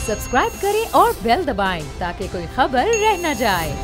Subscribe करें और bell दबाएं ताकि कोई खबर रह न जाए।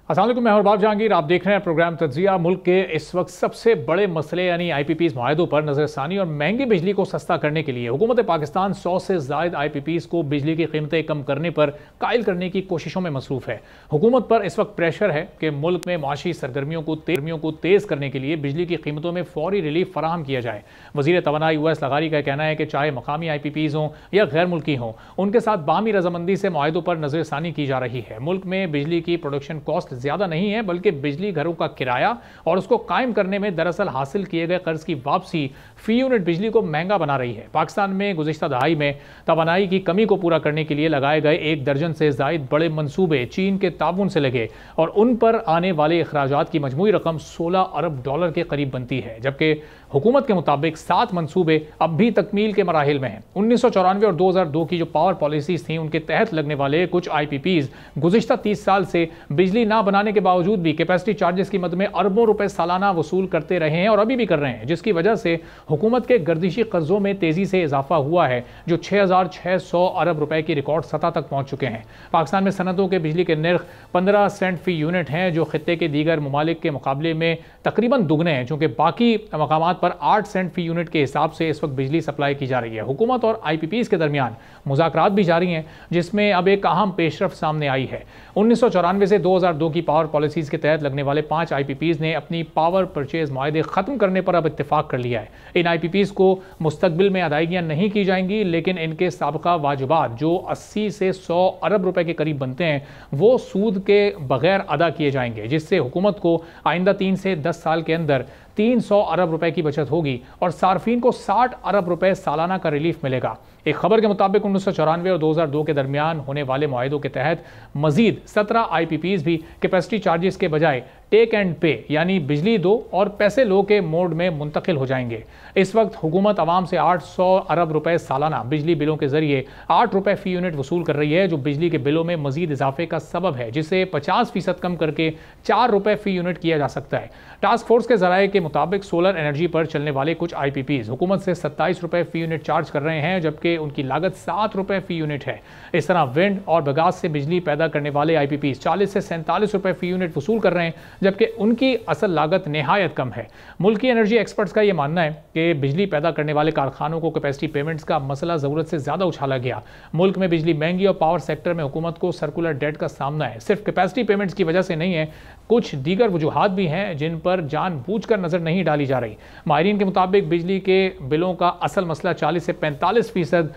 अस्सलाम वालेकुम, मैं हूं जहांगीर। आप देख रहे हैं प्रोग्राम तज्जिया। मुल्क के इस वक्त सबसे बड़े मसले यानी IPPs माहिदों पर नजरसानी और महंगी बिजली को सस्ता करने के लिए हुकूमत पाकिस्तान 100 से ज़ायद IPPs को बिजली की कीमतें कम करने पर कायल करने की कोशिशों में मसरूफ़ है। हुकूमत पर इस वक्त प्रेशर है कि मुल्क में माशी सरगर्मियों को तेज़ करने के लिए बिजली की कीमतों में फौरी रिलीफ फराहम किया जाए। वज़ीर तवानाई उवैस लगारी का कहना है कि चाहे मकामी IPPs हों या गैर मुल्की हों, उनके साथ बाहमी रजामंदी से माहिदों पर नजरसानी की जा रही है। मुल्क में बिजली की प्रोडक्शन कॉस्ट ज़्यादा नहीं है, बल्कि बिजली घरों का किराया और उसको कायम करने में दरअसल हासिल किए गए कर्ज की वापसी फी यूनिट बिजली को महंगा बना रही है। पाकिस्तान में गुज़िश्ता दहाई में तवानाई की कमी को पूरा करने के लिए लगाए गए 1 दर्जन से ज़ायद बड़े मंसूबे चीन के ताबून से लगे और उन पर आने वाले अखराजात की मजमूई रकम $16 अरब के करीब बनती है, जबकि हुकूमत के मुताबिक 7 मंसूबे अब भी तकमील के मराहिल में हैं। 1994 और 2002 की जो पावर पॉलिसीज थी, उनके तहत लगने वाले कुछ IPPs गुज़िश्ता 30 साल से बिजली ना बनाने के बावजूद भी कैपेसिटी चार्जेस की मद में अरबों रुपए सालाना वसूल करते रहे हैं और अभी भी कर रहे हैं, जिसकी वजह से हुकूमत के गर्दिशी कर्जों में तेजी से इजाफा हुआ है, जो 6,600 अरब रुपए की रिकॉर्ड सतह तक पहुंच चुके हैं। पाकिस्तान में सनतों के बिजली के निर्ख 15 सेंट फी यूनिट हैं, जो खित्ते के दीगर ममालिक के मुकाबले में तकरीबन दुगने हैं, चूंकि बाकी मकामात पर 8 सेंट फी यूनिट के हिसाब से इस वक्त बिजली सप्लाई की जा रही है। हुकूमत और IPPs के दरमियान मुज़ाकरात भी जारी हैं, जिसमें अब एक अहम पेशरफ सामने आई है। 1994 से 2002 की पावर पॉलिसीज के तहत लगने वाले 5 IPPs ने अपनी पावर परचेज मुआहदे खत्म करने पर अब इत्तेफाक कर लिया है। इन IPPs को मुस्तकबिल में अदायगियां नहीं की जाएंगी, लेकिन इनके साबका वाजिबात जो 80 से 100 अरब रुपए के करीब बनते हैं, वो सूद के बगैर अदा किए जाएंगे, जिससे हुकूमत को आइंदा 3 से 10 साल के अंदर 300 अरब रुपए की बचत होगी और सार्फिन को 60 अरब रुपए सालाना का रिलीफ मिलेगा। एक खबर के मुताबिक 1994 और 2002 के दरमियान होने वाले मुआहिदों के तहत मजीद 17 IPPs भी कैपेसिटी चार्जेस के बजाय टेक एंड पे यानी बिजली दो और पैसे लो के मोड में मुंतकिल हो जाएंगे। इस वक्त हुकूमत आवाम से 800 अरब रुपए सालाना बिजली बिलों के जरिए 8 रुपए फी यूनिट वसूल कर रही है, जो बिजली के बिलों में मजीद इजाफे का सबब है, जिसे 50% कम करके 4 रुपए फी यूनिट किया जा सकता है। टास्क फोर्स के जराये के मुताबिक सोलर एनर्जी पर चलने वाले कुछ IPPs हुकूमत से 27 रुपए फी यूनिट चार्ज कर रहे हैं, जबकि उनकी लागत 7 रुपए फी यूनिट है। इस तरह विंड और बगास से बिजली पैदा करने वाले IPPs 40 से 47 रुपए फी यूनिट वसूल कर रहे हैं, जबकि उनकी असल लागत निहायत कम है। मुल्की एनर्जी एक्सपर्ट्स का यह मानना है कि बिजली पैदा करने वाले कारखानों को कैपेसिटी पेमेंट्स का मसला ज़रूरत से ज़्यादा उछाला गया। मुल्क में बिजली महंगी और पावर सेक्टर में हुकूमत को सर्कुलर डेट का सामना है। सिर्फ कैपेसिटी पेमेंट्स की वजह से नहीं है, कुछ दीगर वजूहात भी हैं जिन पर जानबूझकर नजर नहीं डाली जा रही। माहिरीन के मुताबिक बिजली के बिलों का असल मसला 40 से 45%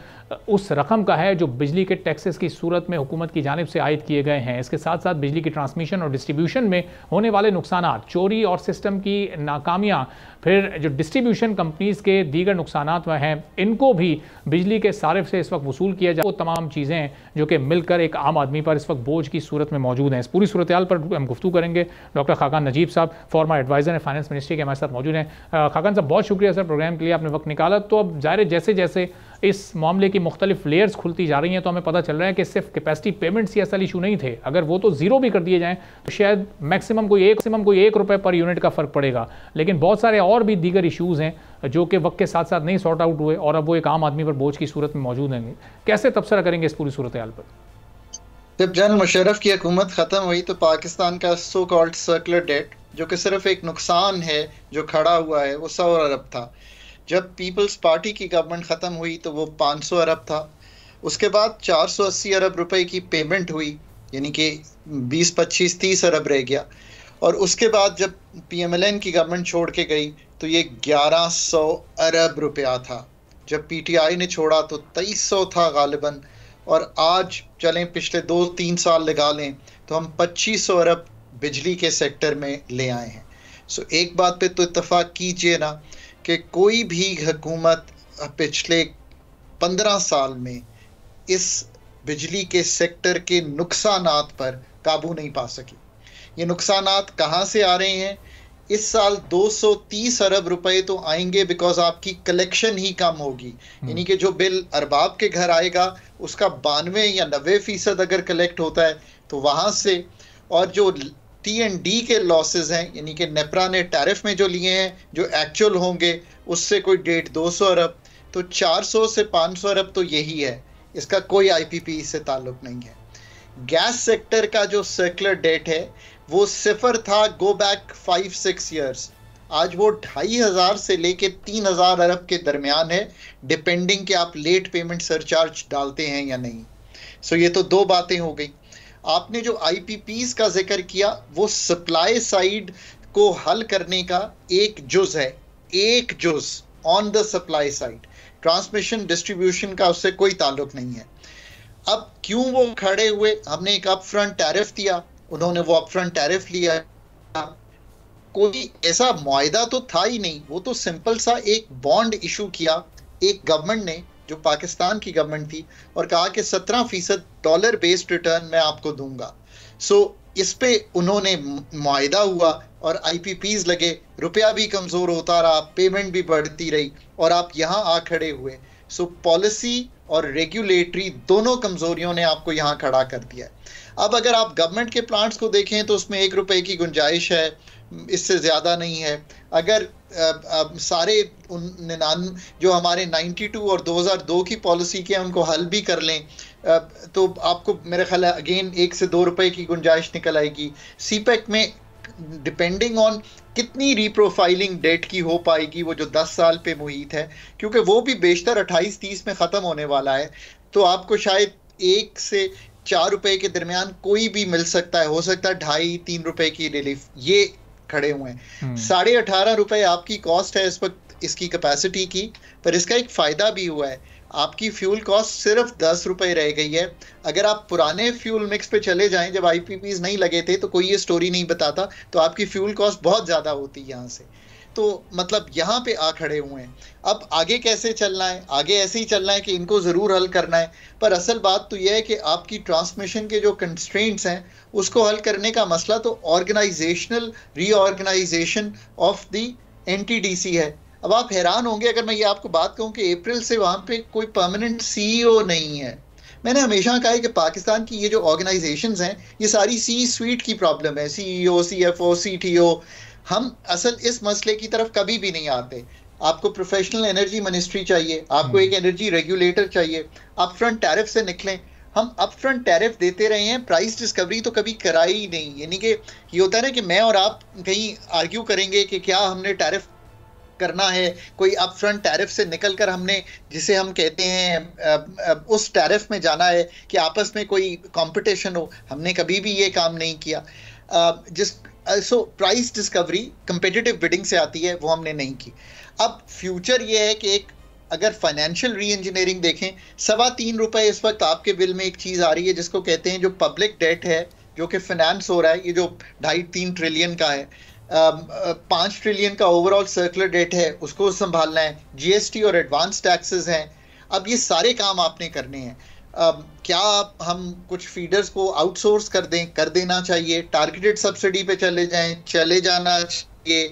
उस रकम का है जो बिजली के टैक्सेस की सूरत में हुकूमत की जानिब से आयद किए गए हैं। इसके साथ साथ बिजली की ट्रांसमिशन और डिस्ट्रीब्यूशन में होने वाले नुकसानात, चोरी और सिस्टम की नाकामियाँ, फिर जो डिस्ट्रीब्यूशन कंपनीज के दीगर नुकसानात हैं, इनको भी बिजली के सारिफ से इस वक्त वसूल किया जाए। वो तमाम चीज़ें जो कि मिलकर एक आम आदमी पर इस वक्त बोझ की सूरत में मौजूद हैं। इस पूरी सूरत हाल पर हम गुफ्तगू करेंगे। डॉक्टर खाकान नजीब साहब फॉर्मर एडवाइज़र हैं फाइनेंस मिनिस्ट्री के, हमारे साथ मौजूद हैं। खाकान साहब, बहुत शुक्रिया सर प्रोग्राम के लिए, आपने वक्त निकाला। तो अब ज़ाहिर जैसे जैसे इस मामले की मुख्तलिफ लेयर्स खुलती जा रही हैं, तो हमें पता चल रहा है कि सिर्फ कैपेसिटी पेमेंट्स ही असल इशू नहीं थे। अगर वो तो ज़ीरो भी कर दिए जाएँ तो शायद मैक्सिमम कोई 1 रुपये पर यूनिट का फ़र्क पड़ेगा, लेकिन बहुत सारे और भी दीगर इशूज़ हैं जो कि वक्त के साथ साथ नहीं सॉर्ट आउट हुए और अब वो एक आम आदमी पर बोझ की सूरत में मौजूद हैं। कैसे तबसरा करेंगे इस पूरी सूरत हाल पर? जब जनरल मुशर्रफ की हुकूमत ख़त्म हुई तो पाकिस्तान का सो कॉल्ड सर्कुलर डेट, जो कि सिर्फ एक नुकसान है जो खड़ा हुआ है, वो 100 अरब था। जब पीपल्स पार्टी की गवर्नमेंट ख़त्म हुई तो वो 500 अरब था। उसके बाद 480 अरब रुपए की पेमेंट हुई, यानी कि 20, 25, 30 अरब रह गया। और उसके बाद जब PMLN की गवर्नमेंट छोड़ के गई तो ये 1100 अरब रुपया था। जब PTI ने छोड़ा तो 2300 था गालिबन, और आज चलें पिछले 2-3 साल लगा लें तो हम 2500 अरब बिजली के सेक्टर में ले आए हैं। सो एक बात पे तो इत्तफाक कीजिए ना कि कोई भी हुकूमत पिछले 15 साल में इस बिजली के सेक्टर के नुकसानात पर काबू नहीं पा सकी। ये नुकसानात कहाँ से आ रहे हैं? इस साल 230 अरब रुपए तो आएंगे, बिकॉज आपकी कलेक्शन ही कम होगी। यानी कि जो बिल अरबाब के घर आएगा उसका 92 या 90% अगर कलेक्ट होता है तो वहां से, और जो T&D के लॉसेस हैं, यानी कि नेपरा ने टैरिफ में जो लिए हैं, जो एक्चुअल होंगे उससे कोई 150-200 अरब, तो 400 से 500 अरब तो यही है। इसका कोई IPP से ताल्लुक नहीं है। गैस सेक्टर का जो सर्कुलर डेट है वो सिफर था, गो बैक 5-6 ईयर्स। आज वो 2500 से लेके 3000 अरब के दरमियान है, डिपेंडिंग कि आप लेट पेमेंट सरचार्ज डालते हैं या नहीं। सो ये तो दो बातें हो गई। आपने जो IPPs का जिक्र किया वो सप्लाई साइड को हल करने का एक जुज है, एक जुज on the supply side. Transmission distribution का उससे कोई ताल्लुक नहीं है। अब क्यों वो खड़े हुए? हमने एक अप फ्रंट टैरिफ दिया, उन्होंने वो अप फ्रंट टैरिफ लिया। कोई ऐसा मुआहिदा तो था ही नहीं, वो तो सिंपल सा एक बॉन्ड इशू किया एक गवर्नमेंट ने, जो पाकिस्तान की गवर्नमेंट थी, और कहा कि 17% डॉलर बेस्ड रिटर्न मैं आपको दूंगा। सो इस पे उन्होंने मुआहिदा हुआ और IPPs लगे, रुपया भी कमज़ोर होता रहा, पेमेंट भी बढ़ती रही, और आप यहाँ आ खड़े हुए। सो पॉलिसी और रेगुलेटरी दोनों कमज़ोरियों ने आपको यहाँ खड़ा कर दिया है। अब अगर आप गवर्नमेंट के प्लांट्स को देखें तो उसमें 1 रुपए की गुंजाइश है, इससे ज़्यादा नहीं है। अगर सारे जो हमारे 92 और 2002 की पॉलिसी के उनको हल भी कर लें तो आपको मेरे ख्याल है अगेन 1 से 2 रुपए की गुंजाइश निकल आएगी। CPEC में डिपेंडिंग ऑन कितनी रीप्रोफाइलिंग डेट की हो पाएगी, वो जो 10 साल पे मुहित है, क्योंकि वो भी बेशतर 28-30 में ख़त्म होने वाला है, तो आपको शायद 1 से 4 रुपए के दरमियान कोई भी मिल सकता है, हो सकता है 2.5-3 रुपए की रिलीफ। ये खड़े हुए हैं। 18.5 रुपए आपकी कॉस्ट है इस वक्त इसकी कैपेसिटी की, पर इसका एक फ़ायदा भी हुआ है, आपकी फ्यूल कॉस्ट सिर्फ 10 रुपए रह गई है। अगर आप पुराने फ्यूल मिक्स पे चले जाएं, जब IPPs नहीं लगे थे तो कोई ये स्टोरी नहीं बताता, तो आपकी फ्यूल कॉस्ट बहुत ज़्यादा होती यहाँ से। तो मतलब यहाँ पे आ खड़े हुए हैं। अब आगे कैसे चलना है? आगे ऐसे ही चलना है कि इनको ज़रूर हल करना है, पर असल बात तो यह है कि आपकी ट्रांसमिशन के जो कंस्ट्रेंट्स हैं उसको हल करने का मसला तो organisational reorganisation of the NTDC है। अब आप हैरान होंगे अगर मैं ये आपको बात कहूँ कि अप्रैल से वहाँ पे कोई परमानेंट CEO नहीं है। मैंने हमेशा कहा है कि पाकिस्तान की ये जो ऑर्गेनाइजेशंस हैं ये सारी C-suite की प्रॉब्लम है, CEO, CFO, CTO। हम असल इस मसले की तरफ कभी भी नहीं आते। आपको प्रोफेशनल एनर्जी मिनिस्ट्री चाहिए, आपको एक एनर्जी रेगुलेटर चाहिए, अप फ्रंट टैरिफ से निकलें। हम अप फ्रंट टैरिफ देते रहे हैं, प्राइस डिस्कवरी तो कभी कराई ही नहीं। यानी कि ये होता है ना कि मैं और आप कहीं आर्ग्यू करेंगे कि क्या हमने टैरिफ करना है, कोई अप फ्रंट टैरिफ से निकलकर हमने, जिसे हम कहते हैं उस टैरिफ में जाना है कि आपस में कोई कंपटीशन हो। हमने कभी भी ये काम नहीं किया। So price discovery competitive bidding से आती है, वो हमने नहीं की। अब फ्यूचर ये है कि एक अगर फाइनेंशियल री इंजीनियरिंग देखें, 3.25 रुपए इस वक्त आपके बिल में एक चीज़ आ रही है जिसको कहते हैं जो पब्लिक डेट है, जो कि फाइनेंस हो रहा है, ये जो 2.5-3 ट्रिलियन का है, 5 ट्रिलियन का ओवरऑल सर्कुलर डेट है, उसको संभालना है, GST और एडवांस टैक्सेस हैं। अब ये सारे काम आपने करने हैं। क्या हम कुछ फीडर्स को आउटसोर्स कर देना चाहिए, टारगेटेड सब्सिडी पे चले जाना चाहिए,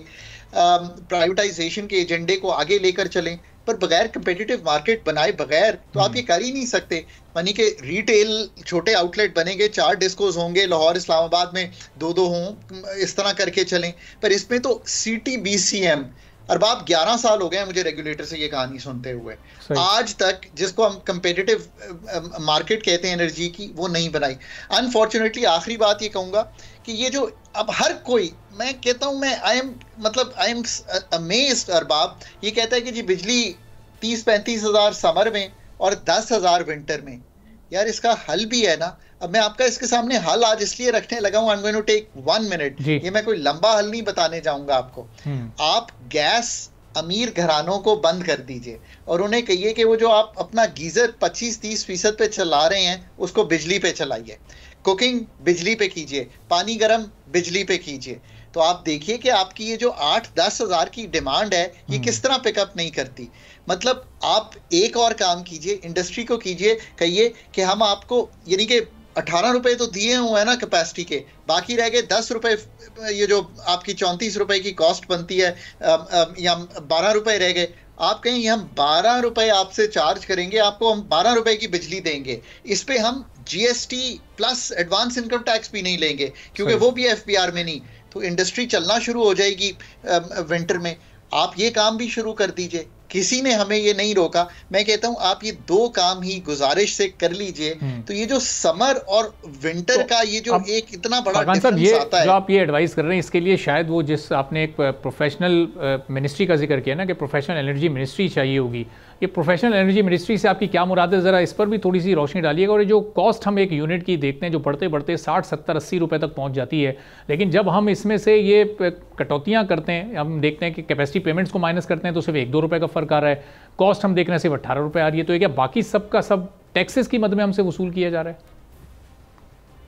प्राइवेटाइजेशन के एजेंडे को आगे लेकर चलें, पर बगैर कंपेटिटिव मार्केट बनाए बगैर तो आप ये कर ही नहीं सकते। यानी कि रिटेल छोटे आउटलेट बनेंगे, 4 डिस्कोज होंगे, लाहौर इस्लामाबाद में 2-2 हों, इस तरह करके चलें। पर इसमें तो CTBCM अरबाब 11 साल हो गए मुझे रेगुलेटर से ये कहानी सुनते हुए, आज तक जिसको हम कंपेटिटिव मार्केट कहते हैं एनर्जी की, वो नहीं बनाई। अनफॉर्चुनेटली आखिरी बात ये कहूँगा कि ये जो अब हर कोई, मैं कहता हूँ, मैं आई एम अमेज्ड। अरबाब ये कहता है कि जी बिजली 30-35 हज़ार समर में और 10,000 विंटर में। यार इसका हल भी है ना। अब मैं आपका इसके सामने हल आज इसलिए रखने लगा हूं, I am going to take 1 minute. ये मैं कोई लंबा हल नहीं बताने जाऊंगा आपको। आप गैस अमीर घरानों को बंद कर दीजिए और उन्हें कहिए कि वो जो आप अपना गीजर 25-30% पे चला रहे हैं उसको बिजली पे चलाइए, कुकिंग बिजली पे कीजिए, पानी गर्म बिजली पे कीजिए। तो आप देखिए कि आपकी ये जो 8-10 हज़ार की डिमांड है ये किस तरह पिकअप नहीं करती। मतलब आप एक और काम कीजिए, इंडस्ट्री को कीजिए, कहिए कि हम आपको, यानी कि 18 रुपए तो दिए हुए हैं ना कैपेसिटी के, बाकी रह गए 10 रुपए। ये जो आपकी 34 रुपए की कॉस्ट बनती है, या 12 रुपए रह गए। आप कहें हम 12 रुपए आपसे चार्ज करेंगे, आपको हम 12 रुपए की बिजली देंगे, इस पे हम GST plus advance income tax भी नहीं लेंगे, क्योंकि वो भी एफबीआर में नहीं। तो इंडस्ट्री चलना शुरू हो जाएगी विंटर में। आप ये काम भी शुरू कर दीजिए, किसी ने हमें ये नहीं रोका। मैं कहता हूं आप ये दो काम ही गुजारिश से कर लीजिए, तो ये जो समर और विंटर का ये जो एक इतना बड़ा डिफरेंस आता है, जो आप ये एडवाइस कर रहे हैं, इसके लिए शायद वो जिस आपने एक प्रोफेशनल मिनिस्ट्री का जिक्र किया ना कि प्रोफेशनल एनर्जी मिनिस्ट्री चाहिए होगी, ये प्रोफेशनल एनर्जी मिनिस्ट्री से आपकी क्या मुराद है, ज़रा इस पर भी थोड़ी सी रोशनी डालिएगा। और जो कॉस्ट हम एक यूनिट की देखते हैं जो बढ़ते बढ़ते 60, 70, 80 रुपए तक पहुंच जाती है, लेकिन जब हम इसमें से ये कटौतियां करते हैं, हम देखते हैं कि कैपेसिटी पेमेंट्स को माइनस करते हैं तो सिर्फ 1-2 रुपये का फ़र्क आ रहा है, कॉस्ट हम देख रहे हैं सिर्फ 18 रुपये आ रही है, तो ये क्या बाकी सबका सब टैक्सेस की मद में हमसे वसूल किया जा रहा है?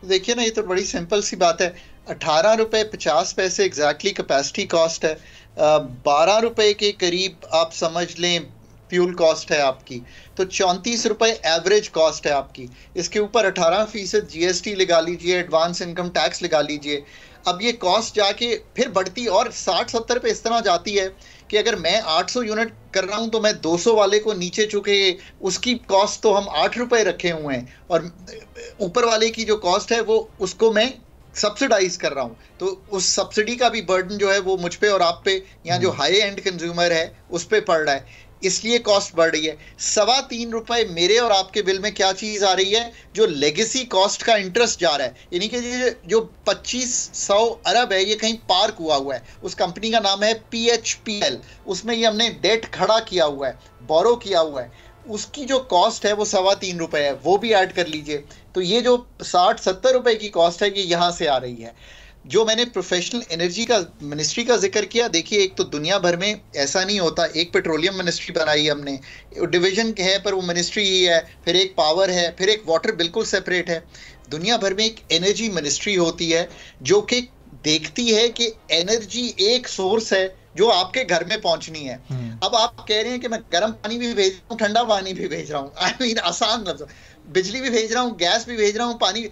देखिए ना, ये तो बड़ी सिंपल सी बात है। 18 रुपये 50 पैसे एग्जैक्टली कैपेसिटी कॉस्ट है, 12 रुपये के करीब आप समझ लें फ्यूल कॉस्ट है आपकी, तो 34 रुपये एवरेज कॉस्ट है आपकी। इसके ऊपर 18% जीएसटी लगा लीजिए, एडवांस इनकम टैक्स लगा लीजिए। अब ये कॉस्ट जाके फिर बढ़ती और 60-70 पे इस तरह जाती है कि अगर मैं 800 यूनिट कर रहा हूं तो मैं 200 वाले को नीचे चुके, उसकी कॉस्ट तो हम 8 रुपये रखे हुए हैं, और ऊपर वाले की जो कॉस्ट है वो उसको मैं सब्सिडाइज कर रहा हूं। तो उस सब्सिडी का भी बर्डन जो है वो मुझ पे और आप पे, या जो हाई एंड कंज्यूमर है उस पे पड़ रहा है, इसलिए कॉस्ट बढ़ रही है। 3.25 रुपए मेरे और आपके बिल में क्या चीज आ रही है, जो लेगेसी कॉस्ट का इंटरेस्ट जा रहा है, यानी कि जो 2500 अरब है ये कहीं पार्क हुआ है। उस कंपनी का नाम है PHPL, उसमें ये हमने डेट खड़ा किया हुआ है, बोरो किया हुआ है, उसकी जो कॉस्ट है वो 3.25 रुपए है, वो भी ऐड कर लीजिए। तो ये जो 60-70 रुपए की कॉस्ट है ये यहाँ से आ रही है। जो मैंने प्रोफेशनल एनर्जी का मिनिस्ट्री का जिक्र किया, देखिए एक तो दुनिया भर में ऐसा नहीं होता, एक पेट्रोलियम मिनिस्ट्री बनाई हमने, डिवीजन है पर वो मिनिस्ट्री ही है, फिर एक पावर है, फिर एक वाटर बिल्कुल सेपरेट है। दुनिया भर में एक एनर्जी मिनिस्ट्री होती है जो कि देखती है कि एनर्जी एक सोर्स है जो आपके घर में पहुंचनी है। अब आप कह रहे हैं कि मैं गर्म पानी भी भेज रहा हूँ, ठंडा पानी भी भेज रहा हूँ, आई मीन आसान लफ्ज़, बिजली भी भेज रहा हूँ, गैस भी भेज रहा हूँ, पानी।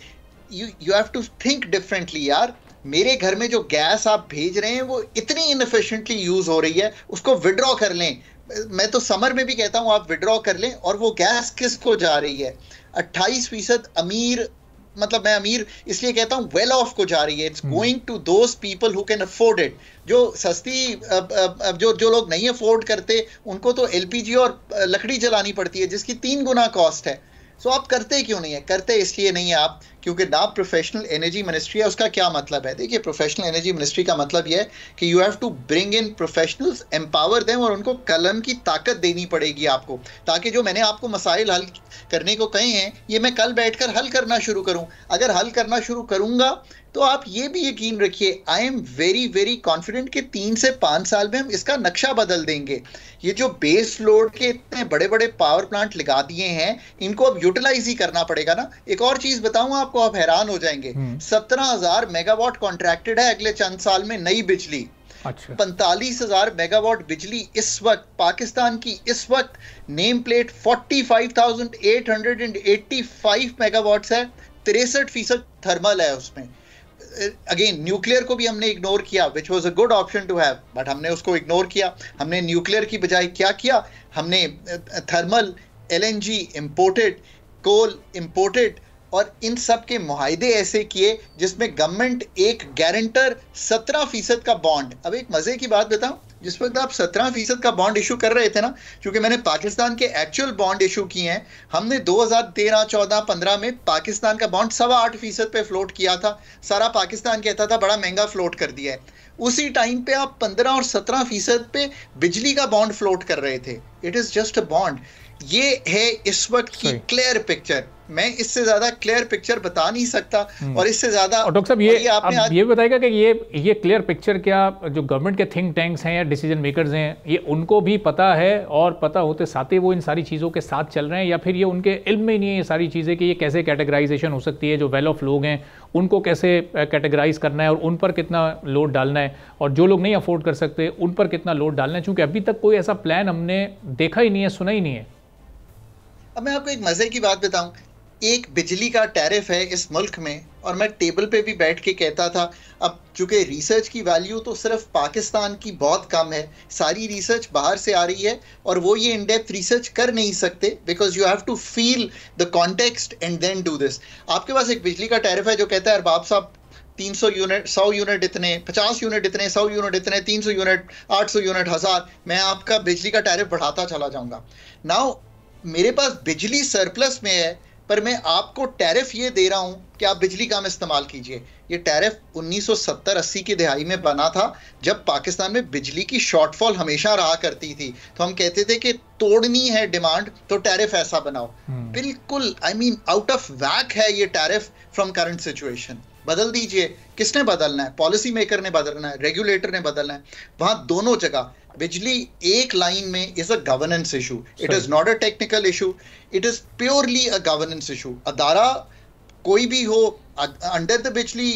You have to think differently यार। मेरे घर में जो गैस आप भेज रहे हैं वो इतनी इनएफिशिएंटली यूज हो रही है, उसको विड्रॉ कर लें। मैं तो समर में भी कहता हूं आप विड्रॉ कर लें। और वो गैस किसको जा रही है? 28% अमीर, मतलब मैं अमीर इसलिए कहता हूं वेल ऑफ को जा रही है। It's going to those people who can afford it. जो सस्ती जो लोग नहीं अफोर्ड करते उनको तो एलपीजी और लकड़ी जलानी पड़ती है जिसकी 3 गुना कॉस्ट है। सो आप करते क्यों नहीं है? करते इसलिए नहीं है आप क्योंकि ना प्रोफेशनल एनर्जी मिनिस्ट्री है। उसका क्या मतलब है? देखिए, प्रोफेशनल एनर्जी मिनिस्ट्री का मतलब यह है कि you have to bring in professionals, empower them, और उनको कलम की ताकत देनी पड़ेगी आपको, ताकि जो मैंने आपको मसाइल हल करने को कहे हैं ये मैं कल बैठकर हल करना शुरू करूं। अगर हल करना शुरू करूंगा तो आप ये भी यकीन रखिए, I am very very confident कि 3 से 5 साल में हम इसका नक्शा बदल देंगे। ये जो बेस लोड के इतने बड़े बड़े पावर प्लांट लगा दिए हैं इनको अब यूटिलाइज ही करना पड़ेगा ना। एक और चीज बताऊं आपको, आप हैरान हो जाएंगे, 17,000 मेगावाट कॉन्ट्रैक्टेड है अगले चंद साल में नई बिजली। अच्छा। 45,000 मेगावाट बिजली इस वक्त पाकिस्तान की, इस वक्त नेम प्लेट 45,885 मेगावाट्स है, 63% थर्मल है उसमें। अगेन न्यूक्लियर को भी हमने इग्नोर किया, which was a good option to have, but हमने उसको इग्नोर किया। हमने न्यूक्लियर की बजाय क्या किया? हमने थर्मल, LNG इंपोर्टेड, कोल इंपोर्टेड, और इन सब के मुआहदे ऐसे किए जिसमें गवर्नमेंट एक गारंटर 17% का बॉन्ड। अब एक मजे की बात बताऊं, जिस वक्त आप 17% का बॉन्ड इशू कर रहे थे ना, क्योंकि मैंने पाकिस्तान के एक्चुअल बॉन्ड इशू किए हैं, हमने 2013, 14, 15 में पाकिस्तान का बॉन्ड 8.25% पे फ्लोट किया था। सारा पाकिस्तान कहता था बड़ा महंगा फ्लोट कर दिया है। उसी टाइम पे आप 15 और 17% पे बिजली का बॉन्ड फ्लोट कर रहे थे। It is just a bond. ये है इस वक्त की क्लियर पिक्चर। मैं इससे ज्यादा क्लियर पिक्चर बता नहीं सकता, और इससे ज्यादा। और डॉक्टर साहब ये बताएगा कि ये क्लियर पिक्चर क्या जो गवर्नमेंट के थिंक टैंक्स हैं या डिसीजन मेकर्स हैं ये उनको भी पता है, और पता होते साथ ही वो इन सारी चीज़ों के साथ चल रहे हैं, या फिर ये उनके इल्म में ही नहीं है ये सारी चीज़ें कि ये कैसे कैटेगराइजेशन हो सकती है, जो वेल ऑफ लोग हैं उनको कैसे कैटेगराइज करना है और उन पर कितना लोड डालना है, और जो लोग नहीं अफोर्ड कर सकते उन पर कितना लोड डालना है, क्योंकि अभी तक कोई ऐसा प्लान हमने देखा ही नहीं है, सुना ही नहीं है। अब मैं आपको एक मजे की बात बताऊं, एक बिजली का टैरिफ है इस मुल्क में, और मैं टेबल पे भी बैठ के कहता था, अब चूंकि रिसर्च की वैल्यू तो सिर्फ पाकिस्तान की बहुत कम है, सारी रिसर्च बाहर से आ रही है और वो ये इन डेप्थ रिसर्च कर नहीं सकते, because you have to feel the context and then do this. आपके पास एक बिजली का टैरिफ है जो कहता है अरबाब साहब 300 यूनिट, 100 यूनिट इतने, 50 यूनिट इतने, 100 यूनिट इतने, 300 यूनिट, 800 यूनिट, 1000, मैं आपका बिजली का टैरिफ बढ़ाता चला जाऊंगा। नाउ मेरे पास बिजली सरप्लस में है, पर मैं आपको टैरिफ ये दे रहा हूं कि आप बिजली कम इस्तेमाल कीजिए। ये टैरिफ 1970-80 की दिहाई में बना था, जब पाकिस्तान में बिजली की शॉर्टफॉल हमेशा रहा करती थी, तो हम कहते थे कि तोड़नी है डिमांड तो टैरिफ ऐसा बनाओ। बिल्कुल आई मीन आउट ऑफ वैक है ये टैरिफ फ्रॉम करंट सिचुएशन। बदल दीजिए। किसने बदलना है? पॉलिसी मेकर ने बदलना है, रेगुलेटर ने बदलना है। वहां दोनों जगह बिजली एक लाइन में is a governance issue, it is not a technical issue, it is purely a governance issue. अदारा कोई भी हो, अंडर द बिजली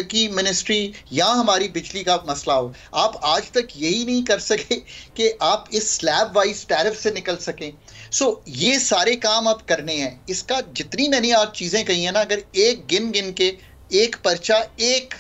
की मिनिस्ट्री या हमारी बिजली का मसला हो, आप आज तक यही नहीं कर सके कि आप इस स्लैब वाइज टैरिफ से निकल सकें। सो ये सारे काम आप करने हैं। इसका जितनी मैंने आज चीज़ें कही हैं ना, अगर एक गिन गिन के एक पर्चा, एक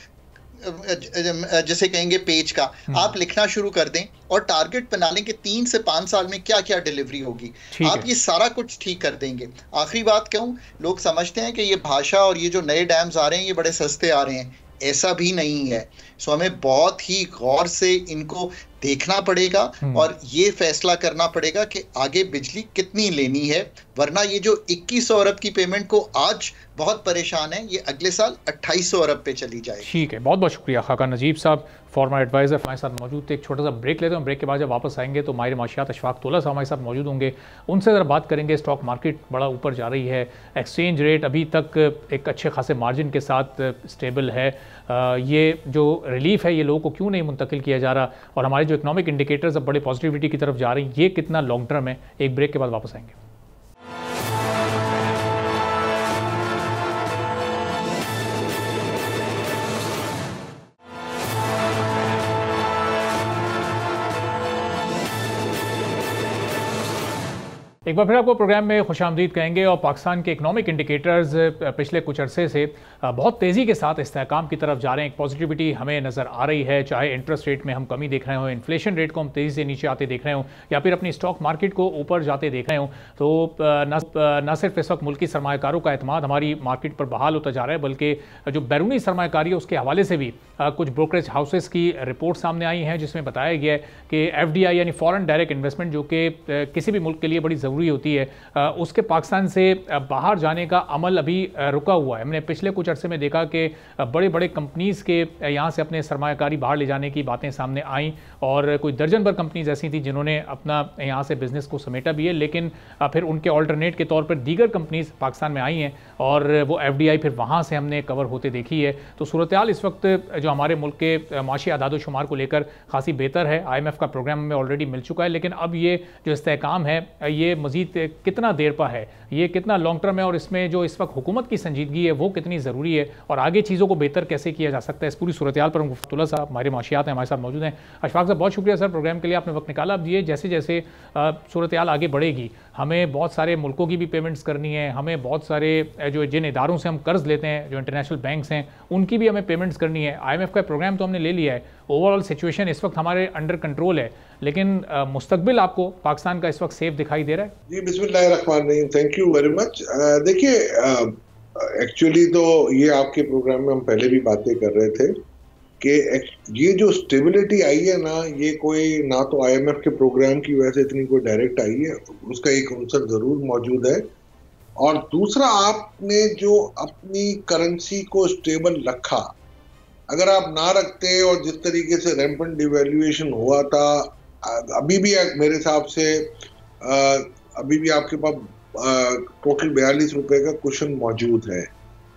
जैसे कहेंगे पेज का आप लिखना शुरू कर दें और टारगेट बना लें कि 3 से 5 साल में क्या क्या डिलीवरी होगी, आप ये सारा कुछ ठीक कर देंगे। आखिरी बात कहूं, लोग समझते हैं कि ये भाषा और ये जो नए डैम्स आ रहे हैं ये बड़े सस्ते आ रहे हैं, ऐसा भी नहीं है। सो हमें बहुत ही गौर से इनको देखना पड़ेगा और ये फैसला करना पड़ेगा कि आगे बिजली कितनी लेनी है, वरना ये जो 2100 अरब की पेमेंट को आज बहुत परेशान है, ये अगले साल 2800 अरब पे चली जाएगी। ठीक है, बहुत बहुत शुक्रिया खाका नजीब साहब, फॉर्मर एडवाइजर हमारे साथ मौजूद थे। एक छोटा सा ब्रेक लेते हैं, ब्रेक के बाद जब वापस आएंगे तो माहिर माशियात अशफाक तोला साहब हमारे साथ मौजूद होंगे, उनसे ज़रा बात करेंगे। स्टॉक मार्केट बड़ा ऊपर जा रही है, एक्सचेंज रेट अभी तक एक अच्छे खासे मार्जिन के साथ स्टेबल है, ये जो रिलीफ है ये लोगों को क्यों नहीं मुंतकिल किया जा रहा, और हमारे जो इकनॉमिक इंडिकेटर्स अब बड़े पॉजिटिविटी की तरफ जा रही हैं, ये कितना लॉन्ग टर्म है। एक ब्रेक के बाद वापस आएंगे। एक बार फिर आपको प्रोग्राम में खुशामदीद कहेंगे। और पाकिस्तान के इकनॉमिक इंडिकेटर्स पिछले कुछ अरसे से बहुत तेज़ी के साथ इस्तेहकाम की तरफ जा रहे हैं, एक पॉजिटिविटी हमें नज़र आ रही है, चाहे इंटरेस्ट रेट में हम कमी देख रहे हो, इन्फ्लेशन रेट को हम तेज़ी से नीचे आते देख रहे हो, या फिर अपनी स्टॉक मार्केट को ऊपर जाते देख रहे हो। तो न सिर्फ इस वक्त मुल्की सरमाकारों का एतमाद हमारी मार्केट पर बहाल होता जा रहा है, बल्कि जो बैरूनी सरमाकारी है उसके हवाले से भी कुछ ब्रोकरेज हाउसेस की रिपोर्ट सामने आई हैं, जिसमें बताया गया है कि FDI यानी फॉरेन डायरेक्ट इन्वेस्टमेंट, जो कि किसी भी मुल्क के लिए बड़ी ज़रूरी होती है, उसके पाकिस्तान से बाहर जाने का अमल अभी रुका हुआ है। हमने पिछले कुछ अरसे में देखा कि बड़े बड़े कंपनीज़ के यहाँ से अपने सरमायाकारी बाहर ले जाने की बातें सामने आईं, और कोई दर्जन भर कंपनीज ऐसी थी जिन्होंने अपना यहाँ से बिज़नेस को समेटा भी है, लेकिन फिर उनके ऑल्टरनेट के तौर पर दीगर कंपनीज पाकिस्तान में आई हैं और वो FDI फिर वहाँ से हमने कवर होते देखी है। तो सूरत हाल इस वक्त जो हमारे मुल्क के माशी आदाद शुमार को लेकर खासी बेहतर है। IMF का प्रोग्राम हमें ऑलरेडी मिल चुका है, लेकिन अब ये जो इस्तेहकाम है ये मज़ीद कितना देर पर है, ये कितना लॉन्ग टर्म है, और इसमें जो इस वक्त हुकूमत की संजीदगी है वो कितनी ज़रूरी है, और आगे चीज़ों को बेहतर कैसे किया जा सकता है, इस पूरी सूरत हाल पर मुफ्तुल्लाह साहब हमारे माशियात हैं हमारे साथ मौजूद हैं। अशफाक साहब बहुत शुक्रिया सर प्रोग्राम के लिए, आपने वक्त निकाला। अब ये जैसे जैसे सूरत हाल आगे बढ़ेगी, हमें बहुत सारे मुल्कों की भी पेमेंट्स करनी है, हमें बहुत सारे जो जिन इदारों से हम कर्ज लेते हैं, जो इंटरनेशनल बैंक्स हैं, उनकी भी हमें पेमेंट्स करनी है। IMF का प्रोग्राम तो हमने ले लिया है, ओवरऑल सिचुएशन इस वक्त हमारे अंडर कंट्रोल है, लेकिन मुस्तकबिल आपको पाकिस्तान का इस वक्त सेफ दिखाई दे रहा है? जी बिस्मिल्लाहिर्रहमानिर्रहीम, थैंक यू वेरी मच। देखिए एक्चुअली तो ये आपके प्रोग्राम में हम पहले भी बातें कर रहे थे कि ये जो स्टेबिलिटी आई है ना, ये कोई ना तो IMF के प्रोग्राम की वजह से इतनी कोई डायरेक्ट आई है, उसका एक अंसर जरूर मौजूद है, और दूसरा आपने जो अपनी करेंसी को स्टेबल रखा, अगर आप ना रखते और जिस तरीके से रैंपेंट डिवैल्यूएशन हुआ था, अभी भी मेरे हिसाब से अभी भी आपके पास टोटल 42 रुपए का कुशन मौजूद है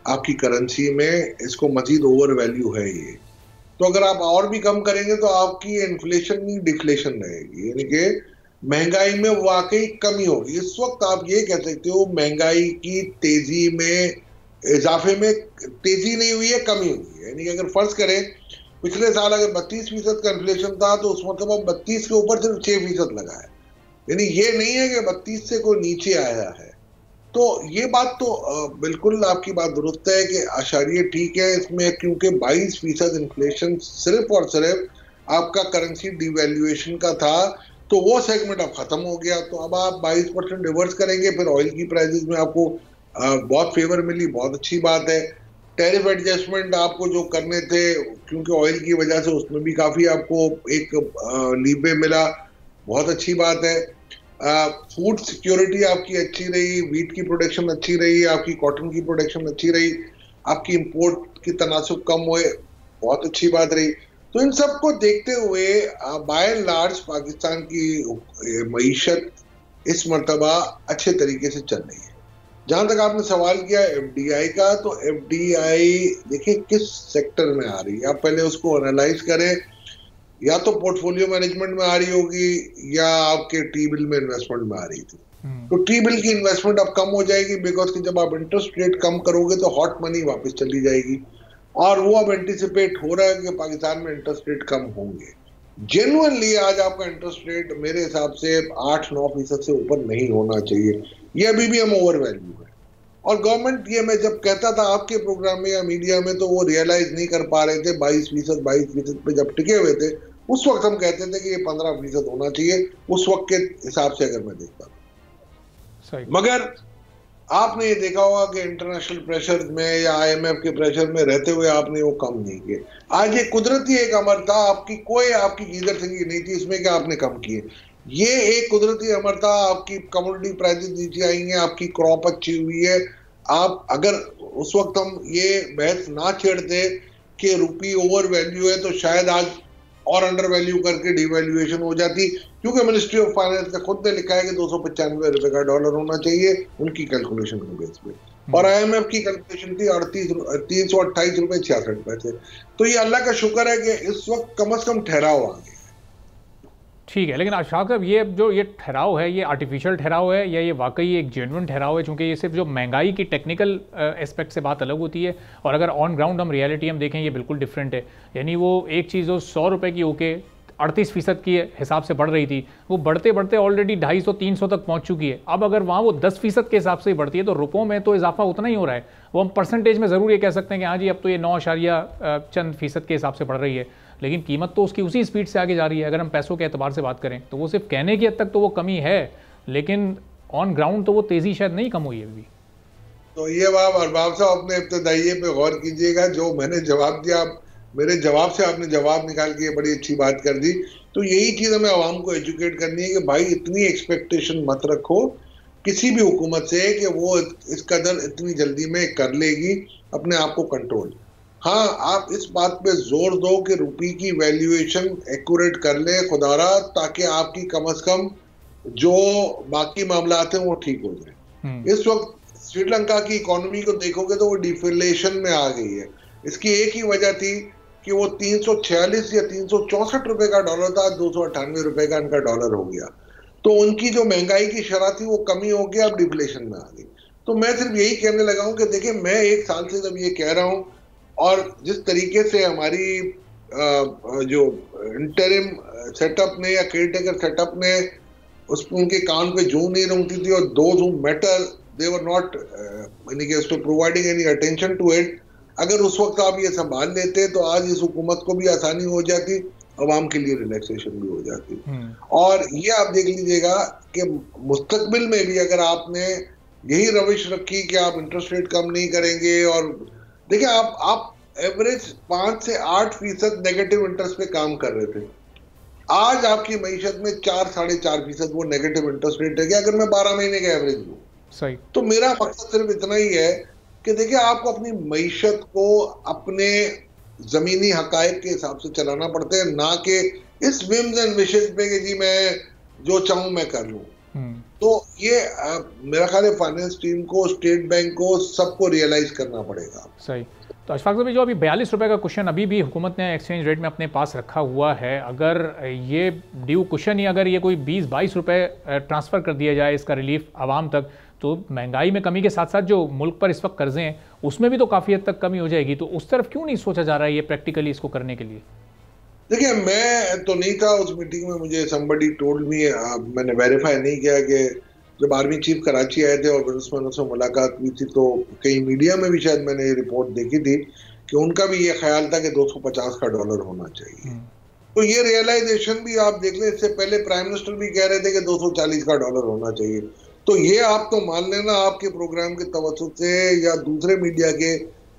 आपकी करेंसी में, इसको मजीद ओवर वैल्यू है ये। तो अगर आप और भी कम करेंगे तो आपकी इन्फ्लेशन नहीं डिफ्लेशन रहेगी, यानी कि महंगाई में वाकई कमी होगी। इस वक्त आप ये कह सकते हो महंगाई की तेजी में, इजाफे में तेजी नहीं हुई है, कमी हुई है। यानी कि अगर फर्ज करें पिछले साल अगर 32% का इन्फ्लेशन था तो उस मतलब अब 32 के ऊपर सिर्फ 6% लगा है, यानी ये नहीं है कि 32 से कोई नीचे आया है। तो ये बात तो बिल्कुल आपकी बात दुरुस्त है कि आशारिया ठीक है इसमें, क्योंकि 22% इन्फ्लेशन सिर्फ और सिर्फ आपका करेंसी डिवैल्यूएशन का था, तो वो सेगमेंट अब खत्म हो गया। तो अब आप 22% रिवर्स करेंगे, फिर ऑयल की प्राइसेस में आपको बहुत फेवर मिली, बहुत अच्छी बात है। टैरिफ एडजस्टमेंट आपको जो करने थे क्योंकि ऑयल की वजह से, उसमें भी काफी आपको एक लीवे मिला, बहुत अच्छी बात है। फूड सिक्योरिटी आपकी अच्छी रही, वीट की प्रोडक्शन अच्छी रही, आपकी कॉटन की प्रोडक्शन अच्छी रही, आपकी इंपोर्ट की तनासुब कम हुए, बहुत अच्छी बात रही। तो इन सब को देखते हुए बाय एंड लार्ज पाकिस्तान की मईशत इस मर्तबा अच्छे तरीके से चल रही है। जहां तक आपने सवाल किया एफडीआई का, तो एफडीआई देखिए किस सेक्टर में आ रही है, आप पहले उसको एनालाइज करें। या तो पोर्टफोलियो मैनेजमेंट में आ रही होगी या आपके टी बिल में इन्वेस्टमेंट में आ रही थी। तो टी बिल की इन्वेस्टमेंट अब कम हो जाएगी, बिकॉज कि जब आप इंटरेस्ट रेट कम करोगे तो हॉट मनी वापस चली जाएगी, और वो अब एंटिसिपेट हो रहा है कि पाकिस्तान में इंटरेस्ट रेट कम होंगे। जेन्युइनली आज आपका इंटरेस्ट रेट मेरे हिसाब से 8-9% से ऊपर नहीं होना चाहिए, ये अभी भी हम ओवर वैल्यू है। और गवर्नमेंट, ये मैं जब कहता था आपके प्रोग्राम में या मीडिया में, तो वो रियलाइज नहीं कर पा रहे थे। 22% पे जब टिके हुए थे, उस वक्त हम कहते थे कि ये 15% होना चाहिए, उस वक्त के हिसाब से अगर मैं देखता था। मगर आपने ये देखा होगा कि इंटरनेशनल प्रेशर में या IMF के प्रेशर में रहते हुए आपने वो कम नहीं किए। आज ये कुदरती एक अमरता, आपकी कोई आपकी गीदर सिंगी नहीं थी इसमें कि आपने कम किए। ये एक कुदरती अमरता, आपकी कमोडिटी प्राइसेस नीचे आई हैं, आपकी क्रॉप अच्छी हुई है। आप अगर उस वक्त हम ये बहस ना छेड़ते कि रुपी ओवर वैल्यू है, तो शायद आज और अंडर वैल्यू करके डिवैल्यूएशन हो जाती, क्योंकि मिनिस्ट्री ऑफ फाइनेंस ने खुद ने लिखा है कि 295 रुपए का डॉलर होना चाहिए उनकी कैलकुलेशन के बेस पे, और IMF की कैलकुलेशन थी 328 रुपए 66 पैसे। तो ये अल्लाह का शुक्र है कि इस वक्त कम से कम ठहराव आ गया। ठीक है, लेकिन अशफाक साहब, ये जो ये ठहराव है, ये आर्टिफिशियल ठहराव है या ये वाकई एक जेन्युइन ठहराव है? क्योंकि ये सिर्फ जो महंगाई की टेक्निकल एस्पेक्ट से बात अलग होती है, और अगर ऑन ग्राउंड हम रियलिटी हम देखें, ये बिल्कुल डिफरेंट है। यानी वो एक चीज़ जो 100 रुपये की होके 38% की हिसाब से बढ़ रही थी, वो बढ़ते बढ़ते ऑलरेडी 250-300 तक पहुंच चुकी है। अब अगर वहाँ वो 10% के हिसाब से ही बढ़ती है, तो रुपयों में तो इजाफा उतना ही हो रहा है। वो हम परसेंटेज में ज़रूर ये कह सकते हैं कि हाँ जी, अब तो ये 9 चंद फीसद के हिसाब से बढ़ रही है, लेकिन कीमत तो उसकी उसी स्पीड से आगे जा रही है। अगर हम पैसों के एतबार से बात करें तो वो सिर्फ कहने की हद तक तो वो कमी है, लेकिन ऑन ग्राउंड तो वो तेज़ी शायद नहीं कम हुई है अभी। तो ये बात अरबाब साहब अपने इब्तदाइये पे गौर कीजिएगा, जो मैंने जवाब दिया, मेरे जवाब से आपने जवाब निकाल के बड़ी अच्छी बात कर दी। तो यही चीज़ हमें आवाम को एजुकेट करनी है कि भाई इतनी एक्सपेक्टेशन मत रखो किसी भी हुकूमत से कि वो इस कदर इतनी जल्दी में कर लेगी अपने आप को कंट्रोल। हाँ, आप इस बात पे जोर दो कि रुपये की वैल्यूएशन एक्यूरेट कर ले खुदारा, ताकि आपकी कम से कम जो बाकी मामला हैं वो ठीक हो जाए। इस वक्त श्रीलंका की इकोनॉमी को देखोगे तो वो डिफलेशन में आ गई है। इसकी एक ही वजह थी कि वो 346 या 364 रुपए का डॉलर था, 298 रुपए का इनका डॉलर हो गया। तो उनकी जो महंगाई की शरह थी वो कमी हो गया, अब डिफलेशन में आ गई। तो मैं सिर्फ यही कहने लगा हूं कि देखिए, मैं 1 साल से जब ये कह रहा हूं, और जिस तरीके से हमारी जो इंटरिम सेटअप ने या केयर टेकर सेटअप ने उनके कान पे जूं नहीं रंगती थी, और those who matter they were not providing any attention to it. अगर उस वक्त आप ये संभाल लेते तो आज इस हुकूमत को भी आसानी हो जाती, अवाम के लिए रिलैक्सेशन भी हो जाती। और ये आप देख लीजिएगा कि मुस्तकबिल में भी अगर आपने यही रविश रखी कि आप इंटरेस्ट रेट कम नहीं करेंगे, और देखिए आप एवरेज 5 से 8% नेगेटिव इंटरेस्ट पे काम कर रहे थे, आज आपकी मईशत में 4-4.5% वो नेगेटिव इंटरेस्ट रेट है कि अगर मैं 12 महीने का एवरेज लूं। सही। तो मेरा मकसद सिर्फ इतना ही है कि देखिए, आपको अपनी मईशत को अपने जमीनी हकायक के हिसाब से चलाना पड़ता है, ना कि इस विम्स एंड विशेस पे कि जी मैं जो चाहूं मैं कर लूं। तो ये मेरा ख्याल है फाइनेंस टीम को, स्टेट बैंक को, सबको रियलाइज करना पड़ेगा। सही। तो अशफाक साहब, जो अभी 42 रुपये का क्वेश्चन अभी भी हुकूमत ने एक्सचेंज रेट में अपने पास रखा हुआ है, अगर ये ड्यू क्वेश्चन ही अगर ये कोई 20-22 रुपये ट्रांसफ़र कर दिया जाए इसका रिलीफ आवाम तक, तो महंगाई में कमी के साथ साथ जो मुल्क पर इस वक्त कर्जे हैं उसमें भी तो काफ़ी हद तक कमी हो जाएगी। तो उस तरफ क्यों नहीं सोचा जा रहा है ये प्रैक्टिकली इसको करने के लिए? देखिए, मैं तो नहीं था उस मीटिंग में, मुझे somebody told me, मैंने वेरीफाई नहीं किया कि जब आर्मी चीफ कराची आए थे और बिजनेसमैनों से मुलाकात हुई थी तो कई मीडिया में भी शायद मैंने ये रिपोर्ट देखी थी कि उनका भी ये ख्याल था कि 250 का डॉलर होना चाहिए। तो ये रियलाइजेशन भी आप देख लें, इससे पहले प्राइम मिनिस्टर भी कह रहे थे कि 240 का डॉलर होना चाहिए। तो ये आप तो मान लेना आपके प्रोग्राम के तवज्जुह से या दूसरे मीडिया के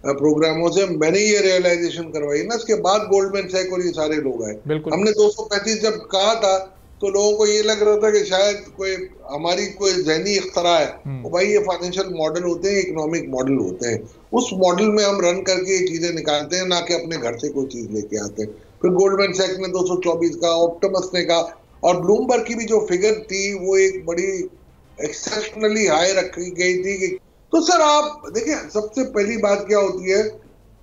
प्रोग्रामों से मैंने ये रियलाइजेशन करवाई ना, इसके बाद गोल्डमैन सैक और ये सारे लोग आए। हमने 235 जब कहा था तो लोगों को ये लग रहा था कि शायद कोई हमारी कोई ज़हनी इख्तरा है। तो भाई ये फाइनेंशियल मॉडल होते हैं, इकोनॉमिक मॉडल होते हैं, उस मॉडल में हम रन करके ये चीजें निकालते हैं, ना कि अपने घर से कोई चीज लेके आते हैं। फिर गोल्डमैन सैक ने 224 का, ऑप्टिमस ने कहा, और ब्लूमबर्ग की भी जो फिगर थी वो एक बड़ी एक्सेप्शनली हाई रखी गई थी कि तो सर आप देखिए, सबसे पहली बात क्या होती है,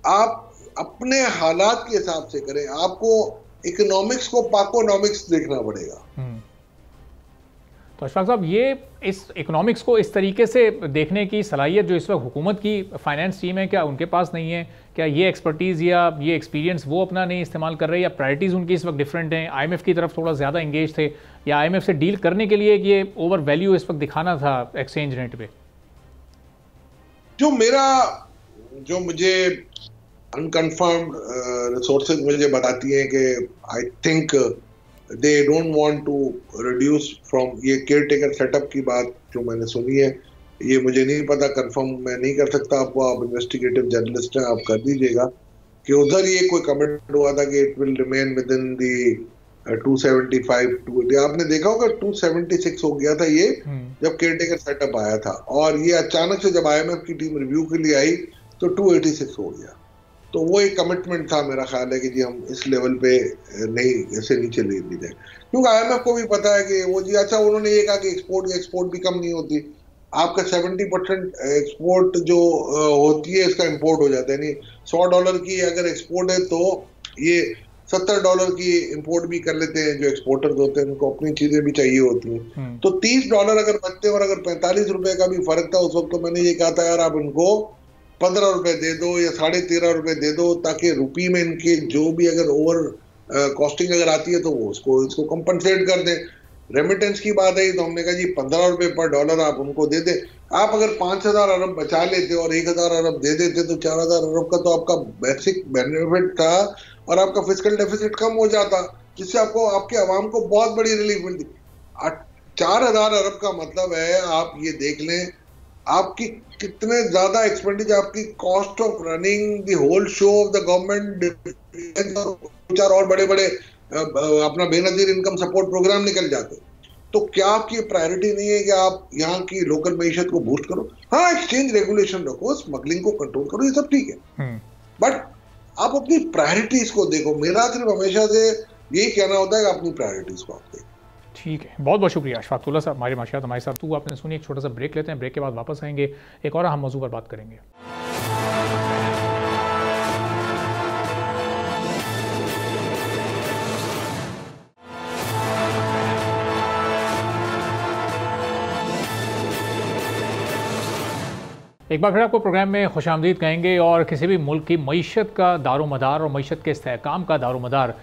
आप अपने हालात के हिसाब से करें। आपको इकोनॉमिक्स को पाकोनॉमिक्स देखना पड़ेगा। तो अशफाक साहब, ये इस इकोनॉमिक्स को इस तरीके से देखने की सलाहियत जो इस वक्त हुकूमत की फाइनेंस टीम है, क्या उनके पास नहीं है? क्या ये एक्सपर्टीज़ या ये एक्सपीरियंस वो अपना नहीं इस्तेमाल कर रहे, या प्रायोरिटीज़ उनकी इस वक्त डिफरेंट हैं? IMF की तरफ थोड़ा ज़्यादा इंगेज थे, या IMF से डील करने के लिए ये ओवर वैल्यू इस वक्त दिखाना था एक्सचेंज रेट पे? जो मुझे अनकन्फर्म्ड रिसोर्सेज मुझे बताती हैं कि I think they don't want to reduce from, ये केयर टेकर सेटअप की बात जो मैंने सुनी है, ये मुझे नहीं पता, कंफर्म मैं नहीं कर सकता आपको, आप इन्वेस्टिगेटिव जर्नलिस्ट हैं, आप कर दीजिएगा कि उधर ये कोई कमेंट हुआ था कि it will remain within the 275 280। आपने देखा होगा 276 हो गया था ये जब केयर टेकर सेटअप आया था, और ये अचानक से जब IMF की टीम रिव्यू के लिए आई तो 286 हो गया। तो वो एक कमिटमेंट था, मेरा ख्याल है कि जी हम इस लेवल पे नहीं, ऐसे नीचे ले जाए, क्योंकि IMF को भी पता है कि वो जी अच्छा, उन्होंने ये कहा कि एक्सपोर्ट भी कम नहीं होती, आपका 70% एक्सपोर्ट जो होती है इसका इंपोर्ट हो जाता है। नहीं, $100 की अगर एक्सपोर्ट है तो ये $70 की इंपोर्ट भी कर लेते हैं जो एक्सपोर्टर्स होते हैं, उनको अपनी चीजें भी चाहिए होती हैं। तो $30 अगर बचते हैं, और अगर ₹45 का भी फर्क था उस वक्त, तो मैंने ये कहा था यार आप इनको ₹15 दे दो या ₹13.5 दे दो, ताकि रुपी में इनके जो भी अगर ओवर कॉस्टिंग अगर आती है तो वो इसको कंपनसेट कर दें। रेमिटेंस की बात आई तो हमने कहा जी $15 पर डॉलर आप उनको दे दें। आप अगर 5,000 अरब बचा लेते और 1,000 अरब दे देते तो 4,000 अरब का तो आपका बेसिक बेनिफिट था, और आपका फिस्कल डेफिसिट कम हो जाता, जिससे आपको आपके अवाम को बहुत बड़ी रिलीफ मिलती। 4,000 अरब का मतलब है, आप ये देख लें आपकी कितने ज्यादा एक्सपेंडिचर, आपकी cost of running the whole show of the government, और बड़े बड़े अपना बेनजीर इनकम सपोर्ट प्रोग्राम निकल जाते। तो क्या आपकी प्रायोरिटी नहीं है कि आप यहाँ की लोकल मईशत को बूस्ट करो? हाँ, एक्सचेंज रेगुलेशन रखो, स्मगलिंग को कंट्रोल करो, ये सब ठीक है, बट आप अपनी प्रायोरिटीज को देखो। मेरा सिर्फ हमेशा से यही कहना होता है कि अपनी प्रायोरिटीज को आप देखो। ठीक है, बहुत बहुत शुक्रिया अशफाकुल्लाह साहब, हमारे माशियात हमारे साथ। तो आपने सुनी, एक छोटा सा ब्रेक लेते हैं, ब्रेक के बाद वापस आएंगे, एक और अहम मौजू पर बात करेंगे। एक बार फिर आपको प्रोग्राम में खुशामदीद कहेंगे, और किसी भी मुल्क की मईशत का दारोमदार और मईशत के इस्तेहकाम का दारोमदार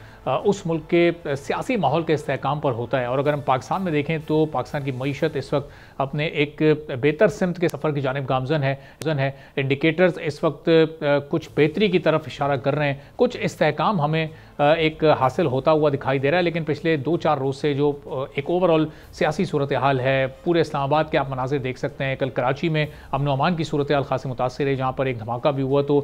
उस मुल्क के सियासी माहौल के इस्तेहकाम पर होता है। और अगर हम पाकिस्तान में देखें तो पाकिस्तान की मईशत इस वक्त अपने एक बेहतर सिमत के सफ़र की जानिब गामज़न है। इंडिकेटर्स इस वक्त कुछ बेहतरी की तरफ इशारा कर रहे हैं, कुछ इस्तेहकाम हमें एक हासिल होता हुआ दिखाई दे रहा है। लेकिन पिछले 2-4 रोज़ से जो एक ओवरऑल सियासी सूरत हाल है, पूरे इस्लामाबाद के आप मनाज़िर देख सकते हैं। कल कराची में अमन व अमान की सूरत हाल खासी मुतासिर है, जहाँ पर एक धमाका भी हुआ। तो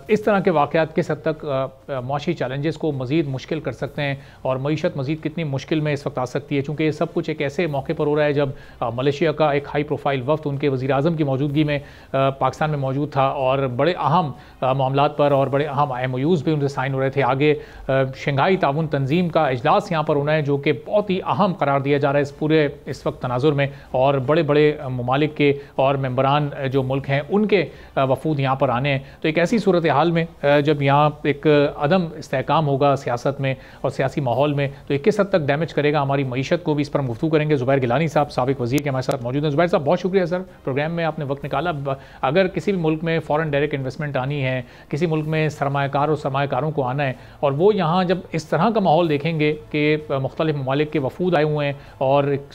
इस तरह के वाक़यात किस हद तक मुआशी चैलेंजेस को मज़ीद मुश्किल कर सकते हैं, और मईशत मज़ीद कितनी मुश्किल में इस वक्त आ सकती है, चूँकि ये सब कुछ एक ऐसे मौके पर हो रहा है जब मलेशिया का एक हाई प्रोफाइल वफ्द उनके वज़ीर आज़म की मौजूदगी में पाकिस्तान में मौजूद था, और बड़े अहम मामलात पर और बड़े अहम MOUs भी उनसे साइन हो रहे थे। आगे शंघाई ताउन तंजीम का इजलास यहाँ पर होना है, जो कि बहुत ही अहम करार दिया जा रहा है इस पूरे इस वक्त तनाजुर में, और बड़े बड़े ममालिक के और मेंबरान जो मुल्क हैं उनके वफूद यहाँ पर आने हैं। तो एक ऐसी सूरत हाल में जब यहाँ एक अदम इस्तेहकाम होगा सियासत में और सियासी माहौल में, तो ये किस हद तक डैमेज करेगा हमारी मईशत को भी, इस पर हम गुफ्तगू करेंगे। ज़ुबैर गिलानी साहब साबिक वज़ीर के हमारे साथ मौजूद हैं। ज़ुबैर साहब बहुत शुक्रिया सर, प्रोग्राम में आपने वक्त निकाला। अगर किसी भी मुल्क में फ़ॉरेन डायरेक्ट इन्वेस्टमेंट आनी है, किसी मुल्क में सरमायाकार और सरमायाकारों को आना है, और वो यहाँ जब इस तरह का माहौल देखेंगे कि मुख्तलिफ ममालिक के वफूद आए हुए हैं और एक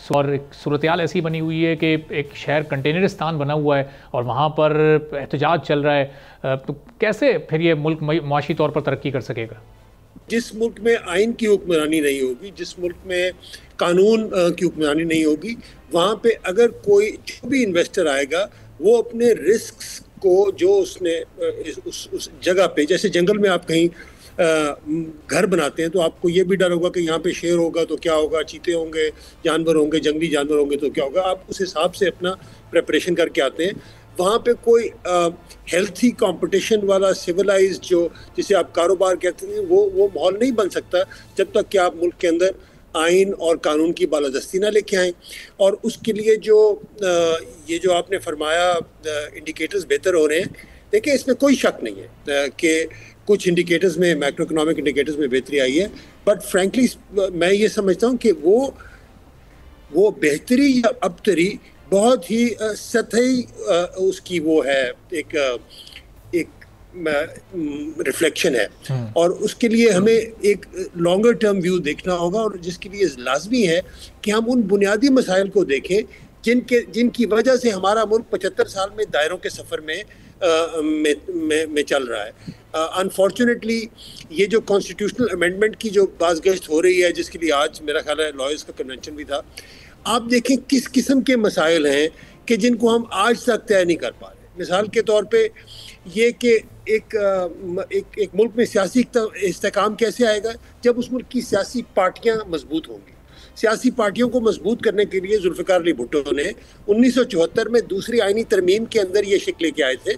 सूरत हाल ऐसी बनी हुई है कि एक शहर कंटेनरिस्तान बना हुआ है और वहाँ पर एहतजाज चल रहा है, तो कैसे फिर ये मुल्क मुआशी तौर पर तरक्की कर सकेगा? जिस मुल्क में आइन की हुक्मरानी नहीं होगी, जिस मुल्क में कानून की हुक्मरानी नहीं होगी, वहाँ पे अगर कोई जो भी इन्वेस्टर आएगा वो अपने रिस्क्स को जो उसने उस जगह पे, जैसे जंगल में आप कहीं घर बनाते हैं तो आपको ये भी डर होगा कि यहाँ पे शेर होगा तो क्या होगा, चीते होंगे, जानवर होंगे, जंगली जानवर होंगे तो क्या होगा। आप उस हिसाब से अपना प्रिपरेशन करके आते हैं। वहाँ पे कोई हेल्थी कंपटीशन वाला सिविलाइज्ड जो जिसे आप कारोबार कहते हैं वो माहौल नहीं बन सकता जब तक कि आप मुल्क के अंदर आइन और कानून की बालादस्ती ना लेके आएँ। और उसके लिए जो ये जो आपने फरमाया इंडिकेटर्स बेहतर हो रहे हैं, देखिए इसमें कोई शक नहीं है कि कुछ इंडिकेटर्स में, मैक्रो इकोनॉमिक इंडिकेटर्स में बेहतरी आई है, बट फ्रैंकली मैं ये समझता हूँ कि वो बेहतरी या अबतरी बहुत ही सतही उसकी वो है, एक रिफ्लेक्शन है। और उसके लिए हमें एक लॉन्गर टर्म व्यू देखना होगा, और जिसके लिए लाजमी है कि हम उन बुनियादी मसाइल को देखें जिनकी वजह से हमारा मुल्क 75 साल में दायरों के सफ़र में चल रहा है। अनफॉर्चुनेटली ये जो कॉन्स्टिट्यूशनल अमेंडमेंट की जो बाज़गश्त हो रही है, जिसके लिए आज मेरा ख्याल है लॉयर्स का कन्वेंशन भी था, आप देखें किस किस्म के मसाइल हैं कि जिनको हम आज तक तय नहीं कर पा रहे। मिसाल के तौर पे ये कि एक मुल्क में सियासी इस्तेहकाम कैसे आएगा जब उस मुल्क की सियासी पार्टियां मजबूत होंगी। सियासी पार्टियों को मजबूत करने के लिए जुल्फ़िकार अली भुट्टो ने 1974 में दूसरी आईनी तरमीम के अंदर ये शिक लेके आए थे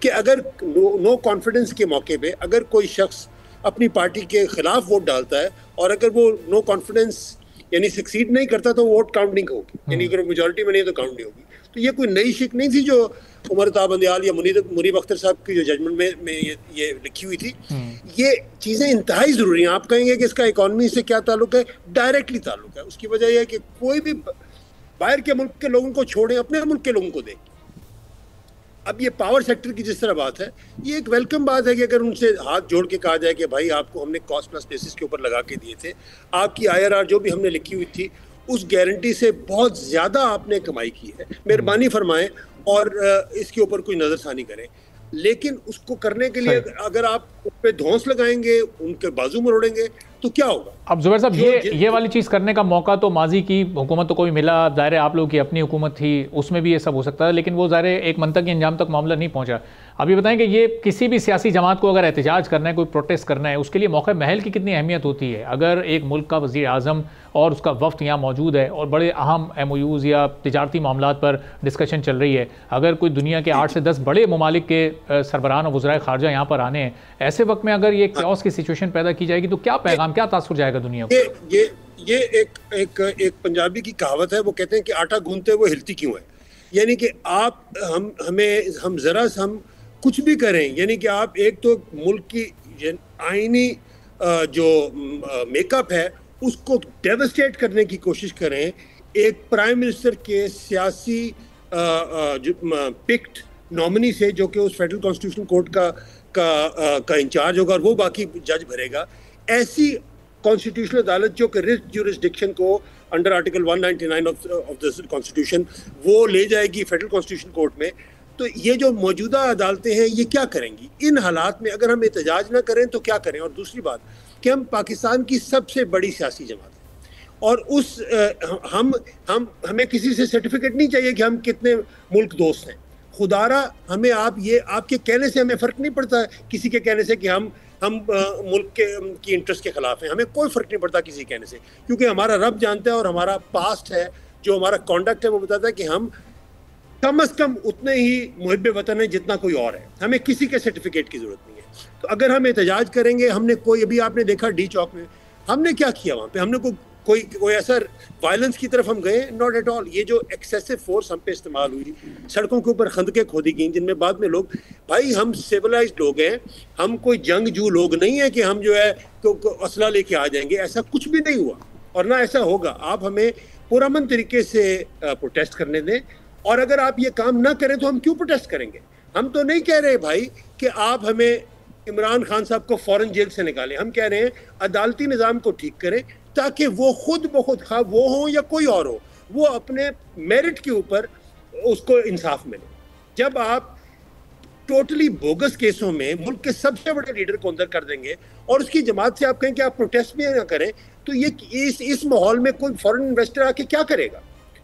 कि अगर नो कॉन्फिडेंस के मौके पे अगर कोई शख्स अपनी पार्टी के खिलाफ वोट डालता है और अगर वो नो कॉन्फिडेंस यानी सक्सीड नहीं करता तो वोट काउंट नहीं होगी, यानी अगर मेजॉरिटी में नहीं तो काउंट नहीं होगी। तो ये कोई नई शिक नहीं थी जो उमर ताब बंदियाल या मुनीब अख्तर साहब की जो जजमेंट में ये लिखी हुई थी। ये चीज़ें इंतहाई ज़रूरी हैं। आप कहेंगे कि इसका इकॉनमी से क्या ताल्लुक है, डायरेक्टली ताल्लुक है। उसकी वजह यह है कि कोई भी बाहर के मुल्क के लोगों को छोड़े, अपने मुल्क के लोगों को दें। अब ये पावर सेक्टर की जिस तरह बात है, ये एक वेलकम बात है कि अगर उनसे हाथ जोड़ के कहा जाए कि भाई आपको हमने कॉस्ट प्लस बेसिस के ऊपर लगा के दिए थे, आपकी IRR जो भी हमने लिखी हुई थी उस गारंटी से बहुत ज़्यादा आपने कमाई की है, मेहरबानी फरमाएं और इसके ऊपर कोई नज़रसानी करें। लेकिन उसको करने के लिए अगर आप उन पे धौंस लगाएंगे, उनके बाजू मरोड़ेंगे तो क्या होगा? अब ज़ुबैर साहब ये वाली चीज़ करने का मौका तो माजी की हुकूमत को भी मिला, ज़ाहिर आप लोगों की अपनी हुकूमत थी, उसमें भी ये सब हो सकता है, लेकिन वो ज़ाहिर एक मंतकी अंजाम तक मामला नहीं पहुंचा। अभी बताएं कि ये किसी भी सियासी जमात को अगर एहतजाज करना है, कोई प्रोटेस्ट करना है, उसके लिए मौका महल की कितनी अहमियत होती है? अगर एक मुल्क का वज़ीर आज़म और उसका वफ्द यहाँ मौजूद है और बड़े अहम MOUs या तिजारती मामलात पर डिस्कशन चल रही है, अगर कोई दुनिया के 8 से 10 बड़े ममालिक के सरबराहान और वज़राए ख़ारजा यहाँ पर आने हैं, ऐसे वक्त में अगर ये क्योस की सिचुएशन पैदा की जाएगी तो क्या पैगाम, क्या तासुर जाएगा दुनिया को? ये एक पंजाबी की कहावत है, वो कहते हैं कि आटा गूंथते वो हिलती क्यों है। यानी कि आप हम कुछ भी करें, यानी कि आप एक तो मुल्क की आईनी जो मेकअप है उसको डेवस्टेट करने की कोशिश करें। एक प्राइम मिनिस्टर के सियासी पिक्ड नॉमिनी से जो कि उस फेडरल कॉन्स्टिट्यूशन कोर्ट का इंचार्ज होगा और वो बाकी जज भरेगा। ऐसी कॉन्स्टिट्यूशनल अदालत जो कि रिट ज्यूरिसडिक्शन को under article 199 of the constitution वो ले जाएगी फेडरल कॉन्स्टिट्यूशन कोर्ट में, तो ये जो मौजूदा अदालतें हैं ये क्या करेंगी इन हालात में? अगर हम एहतजाज ना करें तो क्या करें? और दूसरी बात कि हम पाकिस्तान की सबसे बड़ी सियासी जमात हैं और हमें किसी से सर्टिफिकेट नहीं चाहिए कि हम कितने मुल्क दोस्त हैं। खुदारा हमें आपके कहने से हमें फ़र्क नहीं पड़ता किसी के कहने से कि हम मुल्क की इंटरेस्ट के खिलाफ हैं। हमें कोई फ़र्क नहीं पड़ता किसी कहने से, क्योंकि हमारा रब जानता है और हमारा पास्ट है, जो हमारा कॉन्डक्ट है वो बताता है कि हम कम अज़ कम उतने ही मुहिब्बे वतन है जितना कोई और है। हमें किसी के सर्टिफिकेट की ज़रूरत नहीं है। तो अगर हम एहतजाज करेंगे, हमने कोई, अभी आपने देखा डी चौक में हमने क्या किया, वहाँ पे हमने कोई ऐसा वायलेंस की तरफ हम गए, नॉट एट ऑल। ये जो एक्सेसिव फोर्स हम पे इस्तेमाल हुई, सड़कों के ऊपर खंदकें खोदी गई जिनमें बाद में लोग, भाई हम सिविलाइज्ड लोग हैं, हम कोई जंगजू लोग नहीं है कि हम जो है तो असला लेके आ जाएंगे, ऐसा कुछ भी नहीं हुआ और ना ऐसा होगा। आप हमें पुरअमन तरीके से प्रोटेस्ट करने दें, और अगर आप ये काम ना करें तो हम क्यों प्रोटेस्ट करेंगे? हम तो नहीं कह रहे भाई कि आप हमें इमरान खान साहब को फौरन जेल से निकालें, हम कह रहे हैं अदालती निज़ाम को ठीक करें ताकि वो खुद ब खुद, खा वो हो या कोई और हो, वो अपने मेरिट के ऊपर उसको इंसाफ मिले। जब आप टोटली बोगस केसों में मुल्क के सबसे बड़े लीडर को अंदर कर देंगे और उसकी जमात से आप कहें कि आप प्रोटेस्ट भी ना करें, तो ये इस माहौल में कोई फॉरेन इन्वेस्टर आके क्या करेगा?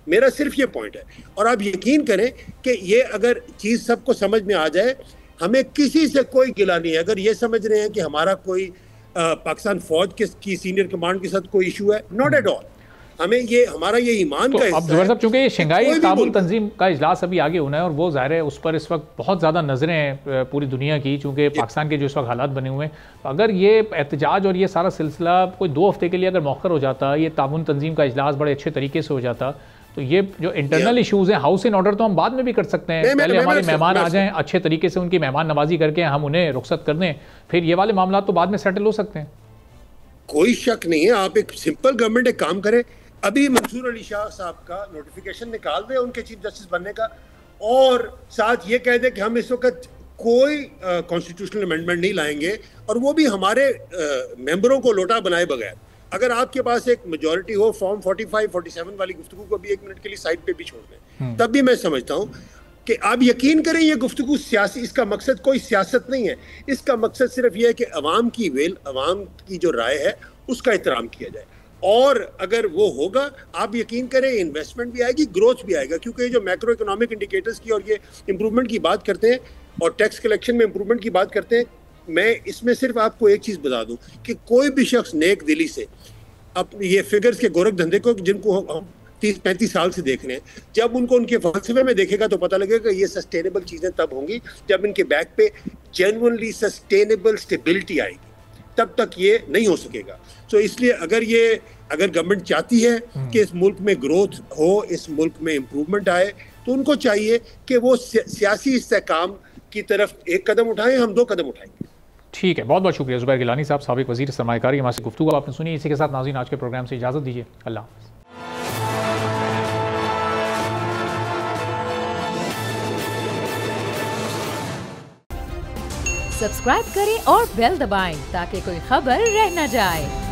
मेरा सिर्फ ये पॉइंट है। और आप यकीन करें कि ये अगर चीज़ सबको समझ में आ जाए, हमें किसी से कोई गिला नहीं है। अगर ये समझ रहे हैं कि हमारा कोई पाकिस्तान फौज की सीनियर कमांड के साथ कोई इशू है, नॉट एट ऑल। हमें ये हमारा ये ईमान तो का हिस्सा अब जुबैर साहब, चूंकि शंघाई ताउन तंजीम का इजलास अभी आगे होना है और वो ज़ाहिर है उस पर इस वक्त बहुत ज़्यादा नज़रें हैं पूरी दुनिया की, चूंकि पाकिस्तान के जो इस वक्त हालात बने हुए हैं, अगर ये एहतजाज और ये सारा सिलसिला कोई 2 हफ्ते के लिए अगर मौखर हो जाता, ये ताउन तंजीम का इजलास बड़े अच्छे तरीके से हो जाता, तो ये जो इंटरनल इशूज़ हैं, हाउस इन ऑर्डर तो हम बाद में भी कर सकते हैं। पहले हमारे मेहमान आ जाएं, अच्छे तरीके से उनकी मेहमान नवाजी करके हम उन्हें रुखसत कर दें, फिर ये वाले मामला तो बाद में सेटल हो सकते हैं। कोई शक नहीं है। आप एक सिंपल गवर्नमेंट एक काम करें, अभी मंसूर अली शाह साहब का नोटिफिकेशन निकाल दें उनके चीफ जस्टिस बनने का, और साथ ये कह दें कि हम इस वक्त कोई कॉन्स्टिट्यूशनल अमेंडमेंट नहीं लाएंगे, और वो भी हमारे मेंबरों को लोटा बनाए बगैर। अगर आपके पास एक मेजॉरिटी हो, फॉर्म 45, 47 वाली गुफ्तगू को भी 1 मिनट के लिए साइड पे भी छोड़ दें, तब भी मैं समझता हूँ कि आप यकीन करें ये गुफ्तगू सियासी, इसका मकसद कोई सियासत नहीं है। इसका मकसद सिर्फ ये है कि अवाम की वेल, अवाम की जो राय है उसका एहतराम किया जाए, और अगर वो होगा, आप यकीन करें इन्वेस्टमेंट भी आएगी, ग्रोथ भी आएगा। क्योंकि जो मैक्रो इकोनॉमिक इंडिकेटर्स की और ये इम्प्रूवमेंट की बात करते हैं और टैक्स कलेक्शन में इम्प्रूवमेंट की बात करते हैं, मैं इसमें सिर्फ आपको एक चीज़ बता दूं कि कोई भी शख्स नेक दिली से अपने ये फिगर्स के गोरख धंधे को, जिनको हम 30-35 साल से देख रहे हैं, जब उनको उनके फलसफे में देखेगा तो पता लगेगा कि ये सस्टेनेबल चीज़ें तब होंगी जब इनके बैक पे जेन्युइनली सस्टेनेबल स्टेबिलिटी आएगी, तब तक ये नहीं हो सकेगा। तो इसलिए अगर गवर्नमेंट चाहती है कि इस मुल्क में ग्रोथ हो, इस मुल्क में इम्प्रूवमेंट आए, तो उनको चाहिए कि वो सियासी इस्तेहकाम की तरफ एक कदम उठाएं, हम 2 कदम उठाएंगे। ठीक है, बहुत बहुत शुक्रिया जुबैर गिलानी साहब, साबिक वज़ीर सरमायाकारी, हमारे से गुफ्तगू आपने सुनी। इसी के साथ नाज़रीन आज के प्रोग्राम से इजाज़त दीजिए। अल्लाह हाफ़िज़। सब्सक्राइब करें और बेल दबाएं ताकि कोई खबर रह न जाए।